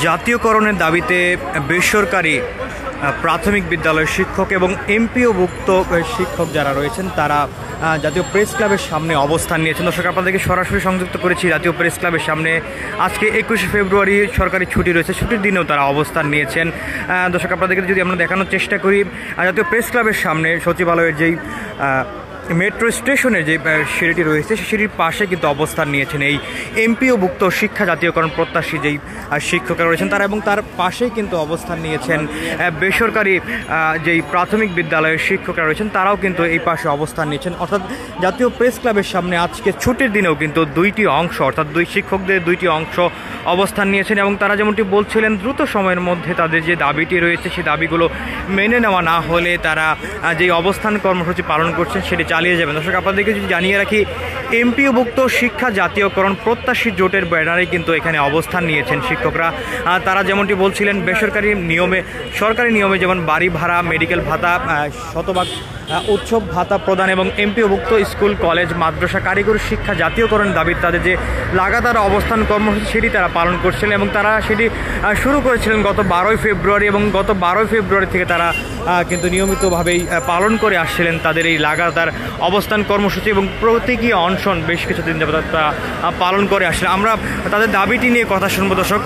জাতীয়করণের দাবিতে বেসরকারি প্রাথমিক বিদ্যালয়ের শিক্ষক এবং এমপিওভুক্ত শিক্ষক যারা রয়েছেন তারা জাতীয় প্রেস ক্লাবের সামনে অবস্থান নিয়েছেন। দর্শক, আপনাদেরকে সরাসরি সংযুক্ত করেছি জাতীয় প্রেস ক্লাবের সামনে। আজকে 21শে ফেব্রুয়ারি সরকারি ছুটি রয়েছে, ছুটির দিনেও তারা অবস্থান নিয়েছেন। দর্শক, আপনাদেরকে যদি আমরা দেখানোর চেষ্টা করি, জাতীয় প্রেস ক্লাবের সামনে সচিবালয়ের যেই মেট্রো স্টেশনের যে সিঁড়িটি রয়েছে সেই সিঁড়ির পাশে কিন্তু অবস্থান নিয়েছেন এই এমপিওভুক্ত শিক্ষা জাতীয়করণ প্রত্যাশী যেই শিক্ষকরা রয়েছেন তারা, এবং তার পাশেই কিন্তু অবস্থান নিয়েছেন বেসরকারি যেই প্রাথমিক বিদ্যালয়ের শিক্ষকরা রয়েছেন তারাও কিন্তু এই পাশে অবস্থান নিয়েছেন। অর্থাৎ জাতীয় প্রেস ক্লাবের সামনে আজকে ছুটির দিনেও কিন্তু দুইটি অংশ, অর্থাৎ দুই শিক্ষকদের দুইটি অংশ অবস্থান নিয়েছেন এবং তারা যেমনটি বলছিলেন দ্রুত সময়ের মধ্যে তাদের যে দাবিটি রয়েছে সেই দাবিগুলো মেনে নেওয়া না হলে তারা যেই অবস্থান কর্মসূচি পালন করছেন সেটি চালিয়ে যাবেন। দর্শক, আপনাদেরকে যদি জানিয়ে রাখি, এমপিওভুক্ত শিক্ষা জাতীয়করণ প্রত্যাশী জোটের ব্যানারে কিন্তু এখানে অবস্থান নিয়েছেন শিক্ষকরা। তারা যেমনটি বলছিলেন বেসরকারি নিয়মে, সরকারি নিয়মে যেমন বাড়ি ভাড়া, মেডিকেল ভাতা, শতভাগ উৎসব ভাতা প্রদান এবং এমপিওভুক্ত স্কুল, কলেজ, মাদ্রাসা, কারিগরি শিক্ষা জাতীয়করণ দাবির তাদের যে লাগাতার অবস্থান কর্মসূচি সেটি তারা পালন করছিলেন এবং তারা সেটি শুরু করেছিলেন গত 12ই ফেব্রুয়ারি এবং গত 12ই ফেব্রুয়ারি থেকে তারা কিন্তু নিয়মিতভাবেই পালন করে আসছিলেন তাদের এই লাগাতার অবস্থান কর্মসূচি এবং প্রতীকী অনশন বেশ কিছুদিন যাবত তারা পালন করে আসছিলেন। আমরা তাদের দাবিটি নিয়ে কথা শুনবো। দর্শক,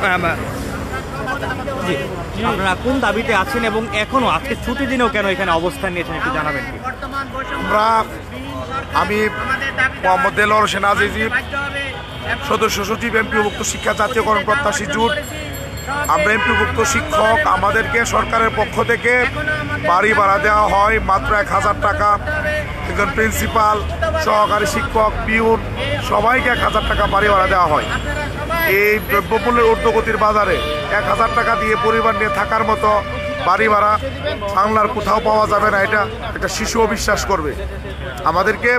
জি, আপনারা কোন দাবিতে আছেন এবং এখনও আজকে ছুটির দিনেও কেন এখানে অবস্থান নিয়েছেন একটু জানাবেন কি? আমি মোহাম্মদ দেলোয়ার হোসেন আজিজি, সদস্য সচিব এমপিওভুক্ত শিক্ষা জাতীয়করণ প্রত্যাশী জোট। আমরা এমপিওভুক্ত শিক্ষক, আমাদেরকে সরকারের পক্ষ থেকে বাড়ি ভাড়া দেওয়া হয় মাত্র 1000 টাকা। একজন প্রিন্সিপাল, সহকারী শিক্ষক, পিউন সবাইকে 1000 টাকা বাড়ি ভাড়া দেওয়া হয়। এই দ্রব্যমূল্যের ঊর্ধ্বগতির বাজারে 1000 টাকা দিয়ে পরিবার নিয়ে থাকার মতো বাড়ি ভাড়া বাংলার কোথাও পাওয়া যাবে না, এটা একটা শিশুও বিশ্বাস করবে। আমাদেরকে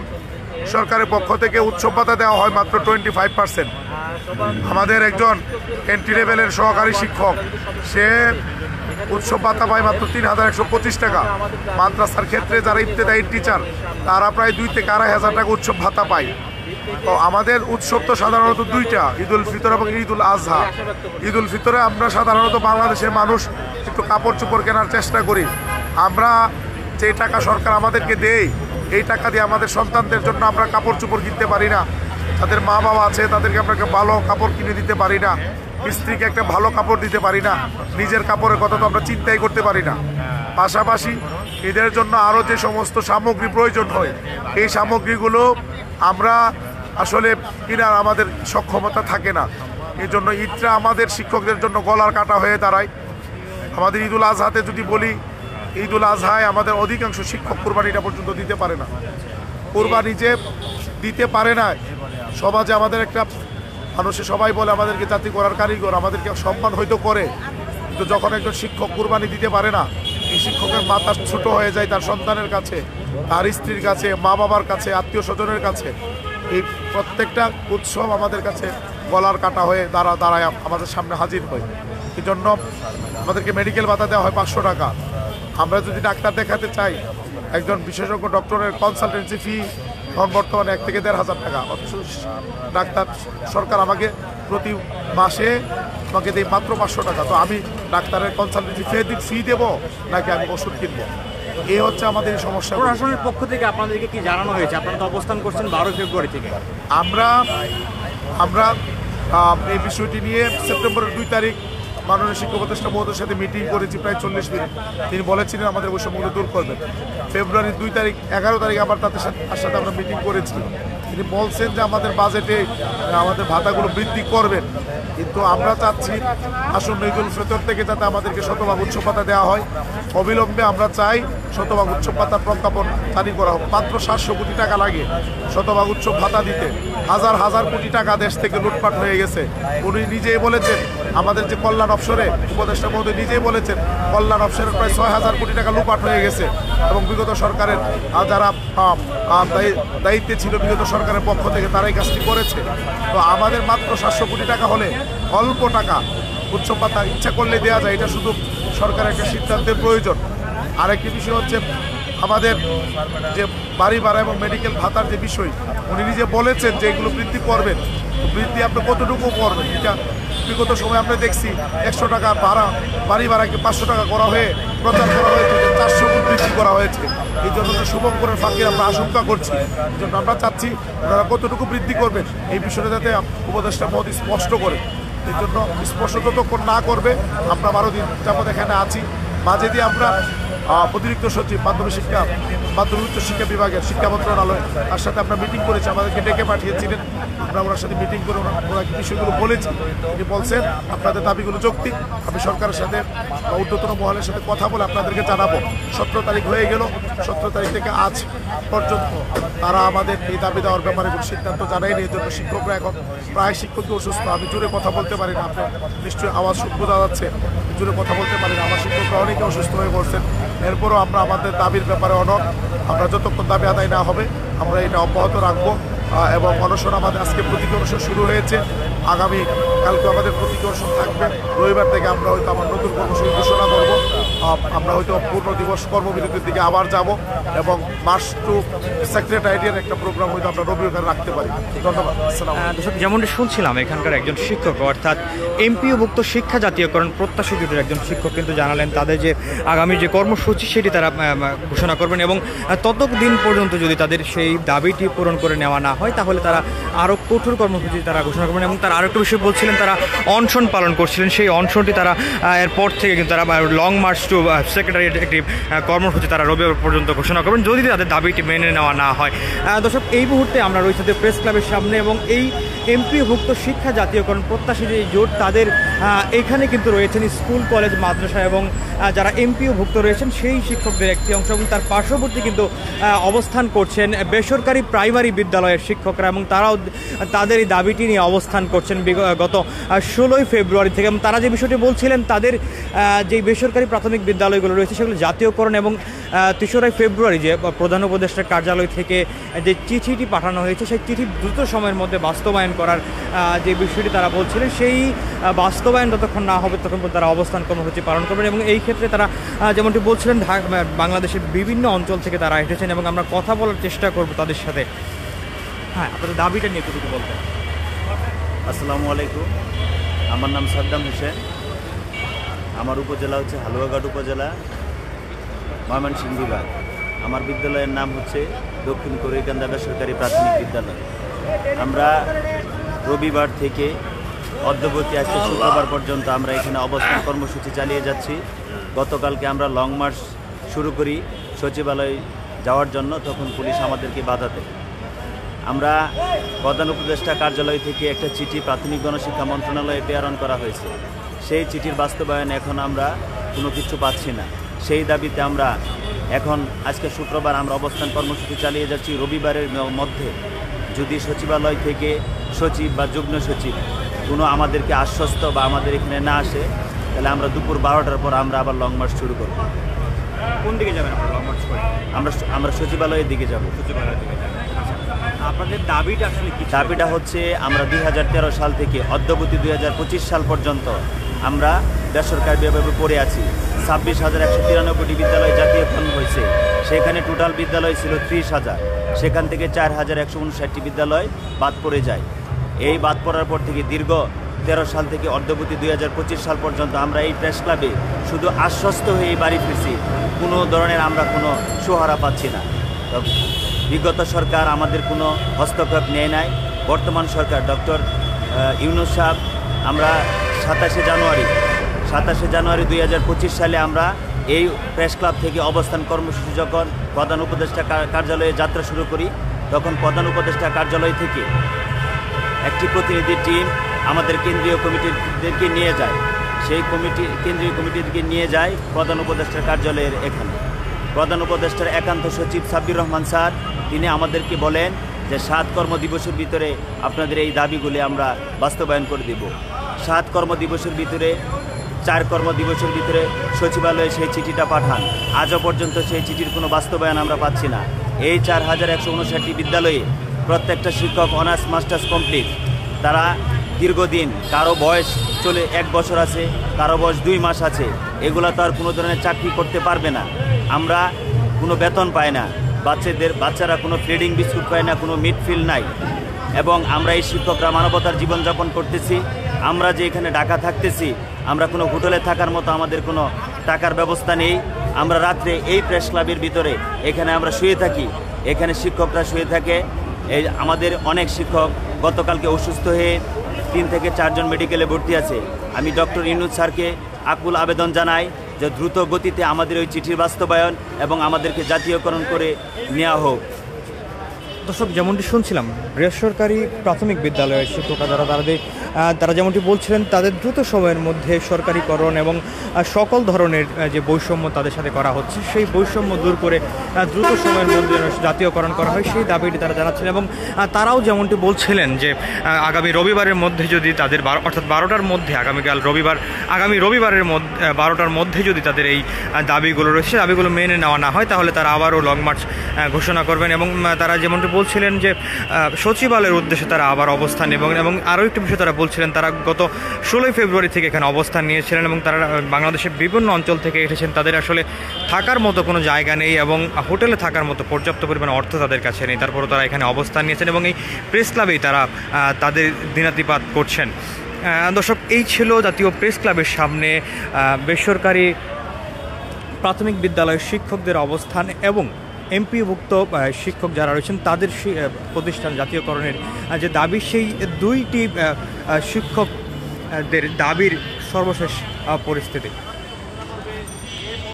সরকারের পক্ষ থেকে উৎসব ভাতা দেওয়া হয় মাত্র 25%। আমাদের একজন এন্ট্রি লেভেলের সহকারী শিক্ষক, সে উৎসব ভাতা পায় মাত্র 3125 টাকা। মাদ্রাসার ক্ষেত্রে যারা ইবতেদায়ী টিচার তারা প্রায় 2 থেকে 2500 টাকা উৎসব ভাতা পায়। তো আমাদের উৎসব তো সাধারণত দুইটা, ঈদুল ফিতর এবং ঈদুল আজহা। ঈদুল ফিতরে আমরা সাধারণত বাংলাদেশের মানুষ একটু কাপড় চোপড় কেনার চেষ্টা করি। আমরা যে টাকা সরকার আমাদেরকে দেয় এই টাকা দিয়ে আমাদের সন্তানদের জন্য আমরা কাপড় চোপড় কিনতে পারি না। তাদের মা বাবা আছে, তাদেরকে আমরা একটা ভালো কাপড় কিনে দিতে পারি না, স্ত্রীকে একটা ভালো কাপড় দিতে পারি না, নিজের কাপড়ের কথা তো আমরা চিন্তাই করতে পারি না। পাশাপাশি ঈদের জন্য আরও যে সমস্ত সামগ্রী প্রয়োজন হয় এই সামগ্রীগুলো আমরা আসলে কেনার আমাদের সক্ষমতা থাকে না। এই জন্য ঈদটা আমাদের শিক্ষকদের জন্য গলার কাটা হয়ে দাঁড়ায়। আমাদের ঈদুল আজহাতে যদি বলি, ঈদুল আজহায় আমাদের অধিকাংশ শিক্ষক কোরবানিটা পর্যন্ত দিতে পারে না। কোরবানি যে দিতে পারে না, সমাজে আমাদের একটা মানুষে সবাই বলে আমাদেরকে জাতি করার কারিগর, আমাদেরকে সম্মান হয়তো করে, কিন্তু যখন একজন শিক্ষক কোরবানি দিতে পারে না, এই শিক্ষকের মাথা ছোট হয়ে যায় তার সন্তানের কাছে, তার স্ত্রীর কাছে, মা বাবার কাছে, আত্মীয় স্বজনের কাছে। এই প্রত্যেকটা উৎসব আমাদের কাছে গলার কাটা হয়ে দাঁড়ায় আমাদের সামনে হাজির হয়। এই জন্য আমাদেরকে মেডিকেল ভাতা দেওয়া হয় 500 টাকা। আমরা যদি ডাক্তার দেখাতে চাই, একজন বিশেষজ্ঞ ডক্টরের কনসালটেন্সি ফি এখন বর্তমানে 1 থেকে 1500 টাকা। অথচ ডাক্তার সরকার আমাকে প্রতি মাসে আমাকে দেয় মাত্র 500 টাকা। তো আমি ডাক্তারের কনসালটেন্সি ফি দেবো নাকি আমি ওষুধ কিনবো? এই হচ্ছে আমাদের সমস্যা। প্রশাসনের পক্ষ থেকে আপনাদেরকে কি জানানো হয়েছে? আপনারা তো অবস্থান করছেন 12 ফেব্রুয়ারি থেকে। আমরা এই বিষয়টি নিয়ে সেপ্টেম্বরের 2 তারিখ মাননীয় শিক্ষা উপদেষ্টা মহোদয়ের সাথে মিটিং করেছি প্রায় 40 মিনিট। তিনি বলেছিলেন আমাদের বৈষম্যগুলো দূর করবেন। ফেব্রুয়ারির 2 তারিখ, 11 তারিখ আবার তার সাথে আমরা মিটিং করেছি। তিনি বলছেন যে আমাদের বাজেটে আমাদের ভাতাগুলো বৃদ্ধি করবেন, কিন্তু আমরা চাচ্ছি আসন্ন ঈদুল ফিতর থেকে যাতে আমাদেরকে শতভাগ উৎসব ভাতা দেওয়া হয়। অবিলম্বে আমরা চাই শতভাগ উৎসব ভাতার প্রজ্ঞাপন জারি করা হোক। মাত্র 700 কোটি টাকা লাগে শতভাগ উৎসব ভাতা দিতে। হাজার হাজার কোটি টাকা দেশ থেকে লুটপাট হয়ে গেছে। উনি নিজেই বলেছেন, আমাদের যে কল্যাণ অফসরে উপদেষ্টা মহোদয় নিজেই বলেছেন কল্যাণ অফসরে প্রায় 6000 কোটি টাকা লুটপাট হয়ে গেছে এবং বিগত সরকারের যারা দায়িত্বে ছিল বিগত সরকারের পক্ষ থেকে তারাই কাজটি করেছে। তো আমাদের মাত্র 700 কোটি টাকা হলে অল্প টাকা উৎসব ভাতা ইচ্ছা করলে দেওয়া যায়। এটা শুধু সরকারের একটা সিদ্ধান্তের প্রয়োজন। আরেকটি বিষয় হচ্ছে আমাদের যে বাড়ি ভাড়া এবং মেডিকেল ভাতার যে বিষয়, উনি নিজে বলেছেন যে এগুলো বৃদ্ধি করবেন। বৃদ্ধি আপনি কতটুকু করবেন এটা বিগত সময় আমরা দেখছি 100 টাকা ভাড়া, বাড়ি ভাড়াকে 500 টাকা করা হয়ে প্রচার করা হয়েছে যে 400 গুণ বৃদ্ধি করা হয়েছে। এই জন্য শুভঙ্করের ফাঁকে আমরা আশঙ্কা করছি। এই জন্য আমরা চাচ্ছি ওনারা কতটুকু বৃদ্ধি করবেন এই বিষয়টা যাতে উপদেষ্টা মহোদয় স্পষ্ট করে। এই জন্য স্পষ্ট যতক্ষণ না করবে আমরা 12 দিন যাবত এখানে আছি। মাঝে দিয়ে আমরা অতিরিক্ত সচিব মাধ্যমিক উচ্চ শিক্ষা বিভাগের শিক্ষা মন্ত্রণালয় তার সাথে আমরা মিটিং করেছি, আমাদেরকে ডেকে পাঠিয়েছিলেন। আমরা ওনার সাথে মিটিং করে ওরা বিষয়গুলো বলেছি। উনি বলছেন আপনাদের দাবিগুলো যৌক্তিক, আমি সরকারের সাথে ঊর্ধ্বতন মহলের সাথে কথা বলে আপনাদেরকে জানাবো। 17 তারিখ হয়ে গেল, 17 তারিখ থেকে আজ পর্যন্ত তারা আমাদের এই দাবি দেওয়ার ব্যাপারে কোনো সিদ্ধান্ত জানায়নি। এই জন্য শিক্ষকরা এখন প্রায় শিক্ষকই অসুস্থ। আমি জোরে কথা বলতে পারি না, আপনার নিশ্চয়ই আওয়াজ বোঝা যাচ্ছে, জোরে কথা বলতে পারি না। আমার শিক্ষকরা অনেকে অসুস্থ হয়ে পড়ছেন। এরপরও আমরা আমাদের দাবির ব্যাপারে অনড়। আমরা যতক্ষণ দাবি আদায় না হবে আমরা এটা অব্যাহত রাখবো। এবং অনশন আমাদের আজকে প্রতীকী অনশন শুরু হয়েছে, আগামী কালকে আমাদের প্রতীকী অনশন থাকবে। রবিবার থেকে আমরা হয়তো আমার নতুন কর্মসূচি ঘোষণা করব। আমরা হয়তো পূর্ণ দিবস কর্মবিরতির দিকে আবার যাব এবং মার্চ টু সেক্রেটারিয়েটের একটা প্রোগ্রাম হয়তো আমরা রবিবার রাখতে পারি। ধন্যবাদ। দর্শক, যেমনটি শুনছিলাম এখানকার একজন শিক্ষক অর্থাৎ এমপিওভুক্ত শিক্ষা জাতীয়করণ প্রত্যাশী জোটের একজন শিক্ষক কিন্তু জানালেন তাদের যে আগামী যে কর্মসূচি সেটি তারা ঘোষণা করবেন এবং ততদিন পর্যন্ত যদি তাদের সেই দাবিটি পূরণ করে নেওয়া না হয় তাহলে তারা আরও কঠোর কর্মসূচি তারা ঘোষণা করবেন। এবং তারা আরও একটা বিষয় বলছিলেন, তারা অনশন পালন করছিলেন, সেই অনশনটি তারা এরপর থেকে কিন্তু তারা লং মার্চ টু সেক্রেটারিয়েট একটি কর্মসূচি তারা রবিবার পর্যন্ত ঘোষণা করবেন যদি তাদের দাবিটি মেনে নেওয়া না হয়। দর্শক, এই মুহূর্তে আমরা রয়েছি প্রেস ক্লাবের সামনে এবং এই এমপিওভুক্ত শিক্ষা জাতীয়করণ প্রত্যাশী যে জোট তাদের এখানে কিন্তু রয়েছেন স্কুল কলেজ মাদ্রাসা এবং যারা এমপিওভুক্ত রয়েছেন সেই শিক্ষকদের একটি অংশ এবং তার পার্শ্ববর্তী কিন্তু অবস্থান করছেন বেসরকারি প্রাইমারি বিদ্যালয়ের শিক্ষকরা এবং তারাও তাদের এই দাবিটি নিয়ে অবস্থান করছেন গত 16ই ফেব্রুয়ারি থেকে। এবং তারা যে বিষয়টি বলছিলেন তাদের যে বেসরকারি প্রাথমিক বিদ্যালয়গুলো রয়েছে সেগুলো জাতীয়করণ এবং 3রা ফেব্রুয়ারি যে প্রধান উপদেষ্টার কার্যালয় থেকে যে চিঠিটি পাঠানো হয়েছে সেই চিঠি দ্রুত সময়ের মধ্যে বাস্তবায়ন করার যে বিষয়টি তারা বলছিলেন সেই বাস্তবায়ন যতক্ষণ না হবে ততক্ষণ তারা অবস্থান কর্মসূচি পালন করবেন। এবং এই ক্ষেত্রে তারা যেমনটি বলছিলেন বাংলাদেশের বিভিন্ন অঞ্চল থেকে তারা এসেছেন এবং আমরা কথা বলার চেষ্টা করব তাদের সাথে। হ্যাঁ, আপনাদের দাবিটা নিয়ে একটু বলতেন। আসসালামু আলাইকুম, আমার নাম সাদ্দাম হোসেন। আমার উপজেলা হচ্ছে হালুয়াঘাট উপজেলা, ময়মনসিংহ বিভাগ। আমার বিদ্যালয়ের নাম হচ্ছে দক্ষিণ করিকান্দা বেসরকারি প্রাথমিক বিদ্যালয়। আমরা রবিবার থেকে অদ্যবধি আজকে শুক্রবার পর্যন্ত আমরা এখানে অবস্থান কর্মসূচি চালিয়ে যাচ্ছি। গতকালকে আমরা লং মার্চ শুরু করি সচিবালয় যাওয়ার জন্য, তখন পুলিশ আমাদেরকে বাধা দেয়। আমরা প্রধান উপদেষ্টা কার্যালয় থেকে একটা চিঠি প্রাথমিক গণশিক্ষা মন্ত্রণালয়ে প্রেরণ করা হয়েছে। সেই চিঠির বাস্তবায়ন এখন আমরা কোনো কিছু পাচ্ছি না। সেই দাবিতে আমরা এখন আজকে শুক্রবার আমরা অবস্থান কর্মসূচি চালিয়ে যাচ্ছি। রবিবারের মধ্যে যদি সচিবালয় থেকে সচিব বা যুগ্ম সচিব কোনো আমাদেরকে আশ্বস্ত বা আমাদের এখানে না আসে তাহলে আমরা দুপুর 12টার পর আমরা আবার লং মার্চ শুরু করব। কোন দিকে যাবেন আপনারা লং মার্চ করে? আমরা সচিবালয়ের দিকে যাব। সচিবালয়ের দিকে যাবেন। আপনাদের দাবিটা আসলে কি? দাবিটা হচ্ছে আমরা 2013 সাল থেকে অদ্যবধি 2025 সাল পর্যন্ত আমরা বেসরকারিভাবে পড়ে আছি। 26,193টি বিদ্যালয় জাতীয়করণ হয়েছে, সেখানে টোটাল বিদ্যালয় ছিল 30,000, সেখান থেকে 4,159টি বিদ্যালয় বাদ পড়ে যায়। এই বাদ পড়ার পর থেকে দীর্ঘ 13 সাল থেকে অদ্যবধি 2025 সাল পর্যন্ত আমরা এই প্রেস ক্লাবে শুধু আশ্বস্ত হয়ে বাড়ি ফিরছি, কোনো ধরনের আমরা কোনো সহারা পাচ্ছি না। বিগত সরকার আমাদের কোনো হস্তক্ষেপ নেয় নাই। বর্তমান সরকার ডক্টর ইউনূস সাহেব, আমরা 27শে জানুয়ারি 2025 সালে আমরা এই প্রেস ক্লাব থেকে অবস্থান কর্মসূচি যখন প্রধান উপদেষ্টা কার্যালয়ে যাত্রা শুরু করি তখন প্রধান উপদেষ্টা কার্যালয় থেকে একটি প্রতিনিধি টিম আমাদের কেন্দ্রীয় কমিটিদেরকে নিয়ে যায়। সেই কেন্দ্রীয় কমিটিকে নিয়ে যায় প্রধান উপদেষ্টার কার্যালয়ের এখানে। প্রধান উপদেষ্টার একান্ত সচিব সাব্বির রহমান স্যার তিনি আমাদেরকে বলেন যে 7 কর্মদিবসের ভিতরে আপনাদের এই দাবিগুলি আমরা বাস্তবায়ন করে দেব। 7 কর্মদিবসের ভিতরে 4 কর্মদিবসের ভিতরে সচিবালয়ে সেই চিঠিটা পাঠান। আজও পর্যন্ত সেই চিঠির কোনো বাস্তবায়ন আমরা পাচ্ছি না। এই 4,159টি বিদ্যালয়ে প্রত্যেকটা শিক্ষক অনার্স মাস্টার্স কমপ্লিট। তারা দীর্ঘদিন, কারো বয়স 1 বছর আছে, কারো বয়স 2 মাস আছে, এগুলো তো আর কোনো ধরনের চাকরি করতে পারবে না। আমরা কোনো বেতন পাই না, বাচ্চারা কোনো ফিডিং বিস্কুট পায় না, কোনো মিড ফিল নাই। এবং আমরা এই শিক্ষকরা মানবতার জীবনযাপন করতেছি। আমরা যে এখানে ঢাকা থাকতেছি, আমরা কোনো হোটেলে থাকার মতো আমাদের কোনো টাকার ব্যবস্থা নেই। আমরা রাত্রে এই প্রেস ক্লাবের ভিতরে এখানে আমরা শুয়ে থাকি, এখানে শিক্ষকরা শুয়ে থাকে। এই আমাদের অনেক শিক্ষক গতকালকে অসুস্থ হয়ে 3 থেকে 4 জন মেডিকেলে ভর্তি আছে। আমি ডক্টর ইউনূস স্যারকে আকুল আবেদন জানাই যে দ্রুত গতিতে আমাদের ওই চিঠির বাস্তবায়ন এবং আমাদেরকে জাতীয়করণ করে নেওয়া হোক। দর্শক, যেমনটি শুনছিলাম, বেসরকারি প্রাথমিক বিদ্যালয়ের শিক্ষকরা তারা যেমনটি বলছিলেন, তাদের দ্রুত সময়ের মধ্যে সরকারিকরণ এবং সকল ধরনের যে বৈষম্য তাদের সাথে করা হচ্ছে, সেই বৈষম্য দূর করে দ্রুত সময়ের মধ্যে জাতীয়করণ করা হয়, সেই দাবিটি তারা জানাচ্ছেন। এবং তারাও যেমনটি বলছিলেন যে আগামী রবিবারের মধ্যে যদি তাদের অর্থাৎ 12টার মধ্যে আগামী রবিবারের মধ্যে 12টার মধ্যে যদি তাদের এই দাবিগুলো রয়েছে, দাবিগুলো মেনে নেওয়া না হয়, তাহলে তারা আবারও লং মার্চ ঘোষণা করবেন। এবং তারা যেমনটি বলছিলেন যে সচিবালয়ের উদ্দেশ্যে তারা আবার অবস্থান এবং আরও একটি বিষয় তারা বলছিলেন, তারা গত 16ই ফেব্রুয়ারি থেকে এখানে অবস্থান নিয়েছিলেন এবং তারা বাংলাদেশের বিভিন্ন অঞ্চল থেকে এসেছেন। তাদের আসলে থাকার মতো কোনো জায়গা নেই এবং হোটেলে থাকার মতো পর্যাপ্ত পরিমাণ অর্থ তাদের কাছে নেই, তারপরও তারা এখানে অবস্থান নিয়েছেন এবং এই প্রেস ক্লাবেই তারা তাদের দিনাতিপাত করছেন। দর্শক, এই ছিল জাতীয় প্রেস ক্লাবের সামনে বেসরকারি প্রাথমিক বিদ্যালয়ের শিক্ষকদের অবস্থান এবং এমপিভুক্ত শিক্ষক যারা রয়েছেন তাদের প্রতিষ্ঠান জাতীয়করণের যে দাবি, সেই দুইটি শিক্ষকদের দাবির সর্বশেষ পরিস্থিতি।